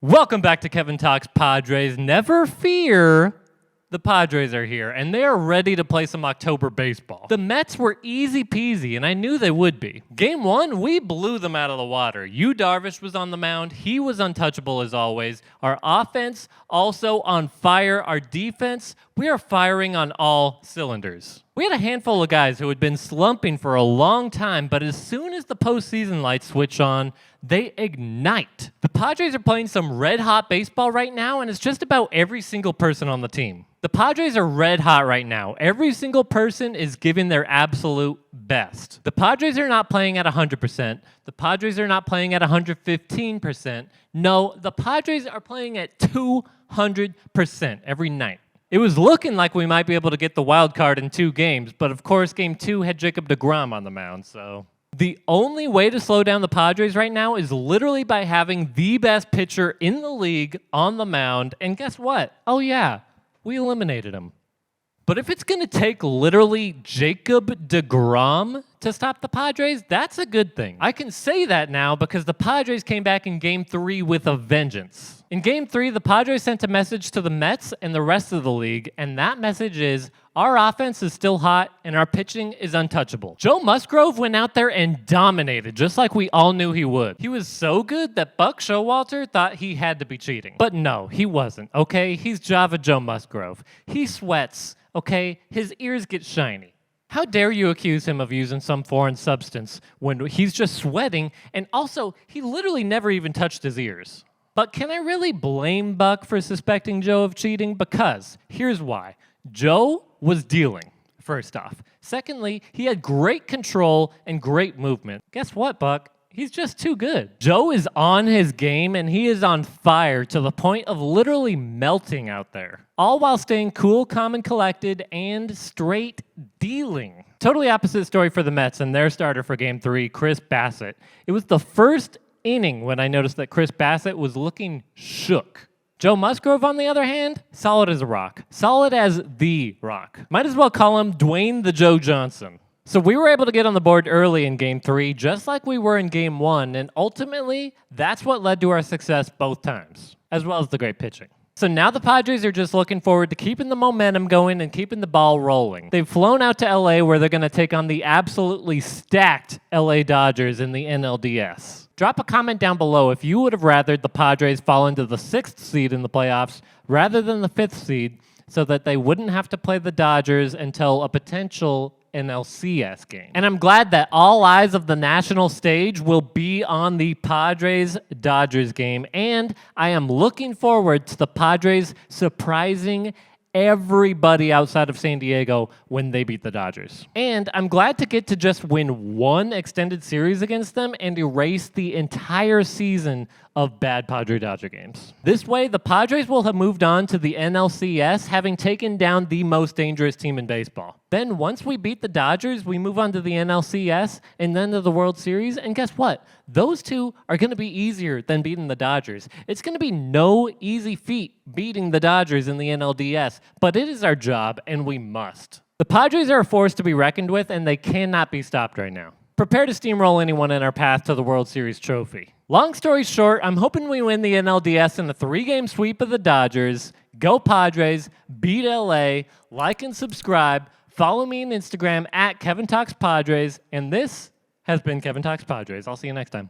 Welcome back to Kevin Talks Padres. Never fear, the Padres are here, and they are ready to play some October baseball. The Mets were easy peasy, and I knew they would be. Game 1, we blew them out of the water. Darvish was on the mound. He was untouchable as always. Our offense also on fire. Our defense, we are firing on all cylinders. We had a handful of guys who had been slumping for a long time, but as soon as the postseason lights switch on, they ignite. The Padres are playing some red-hot baseball right now, and it's just about every single person on the team. The Padres are red-hot right now. Every single person is giving their absolute best. The Padres are not playing at 100%. The Padres are not playing at 115%. No, the Padres are playing at 200% every night. It was looking like we might be able to get the wild card in 2 games, but of course, Game 2 had Jacob deGrom on the mound, so... The only way to slow down the Padres right now is literally by having the best pitcher in the league on the mound, and guess what? Oh yeah, we eliminated him. But if it's going to take literally Jacob deGrom to stop the Padres, that's a good thing. I can say that now because the Padres came back in Game 3 with a vengeance. In Game 3, the Padres sent a message to the Mets and the rest of the league, and that message is, our offense is still hot and our pitching is untouchable. Joe Musgrove went out there and dominated, just like we all knew he would. He was so good that Buck Showalter thought he had to be cheating. But no, he wasn't, okay? He's Java Joe Musgrove. He sweats, okay? His ears get shiny. How dare you accuse him of using some foreign substance when he's just sweating, and also, he literally never even touched his ears. But can I really blame Buck for suspecting Joe of cheating? Because here's why. Joe was dealing, first off. Secondly, he had great control and great movement. Guess what, Buck? He's just too good. Joe is on his game, and he is on fire to the point of literally melting out there. All while staying cool, calm, and collected, and straight dealing. Totally opposite story for the Mets and their starter for Game 3, Chris Bassett. It was the first inning when I noticed that Chris Bassett was looking shook. Joe Musgrove, on the other hand, solid as a rock. Solid as the rock. Might as well call him Dwayne the Joe Johnson. So we were able to get on the board early in Game 3, just like we were in Game 1, and ultimately, that's what led to our success both times, as well as the great pitching. So now the Padres are just looking forward to keeping the momentum going and keeping the ball rolling. They've flown out to LA where they're going to take on the absolutely stacked LA Dodgers in the NLDS. Drop a comment down below if you would have rathered the Padres fall into the 6th seed in the playoffs rather than the 5th seed so that they wouldn't have to play the Dodgers until a potential NLCS game. And I'm glad that all eyes of the national stage will be on the Padres-Dodgers game, and I am looking forward to the Padres surprising everybody outside of San Diego when they beat the Dodgers. And I'm glad to get to just win one extended series against them and erase the entire season of bad Padre-Dodger games. This way, the Padres will have moved on to the NLCS, having taken down the most dangerous team in baseball. Then once we beat the Dodgers, we move on to the NLCS and then to the World Series, and guess what? Those two are going to be easier than beating the Dodgers. It's going to be no easy feat beating the Dodgers in the NLDS, but it is our job, and we must. The Padres are a force to be reckoned with, and they cannot be stopped right now. Prepare to steamroll anyone in our path to the World Series trophy. Long story short, I'm hoping we win the NLDS in a 3-game sweep of the Dodgers. Go Padres, beat LA, like and subscribe, follow me on Instagram at KevinTalksPadres, and this has been Kevin Talks Padres. I'll see you next time.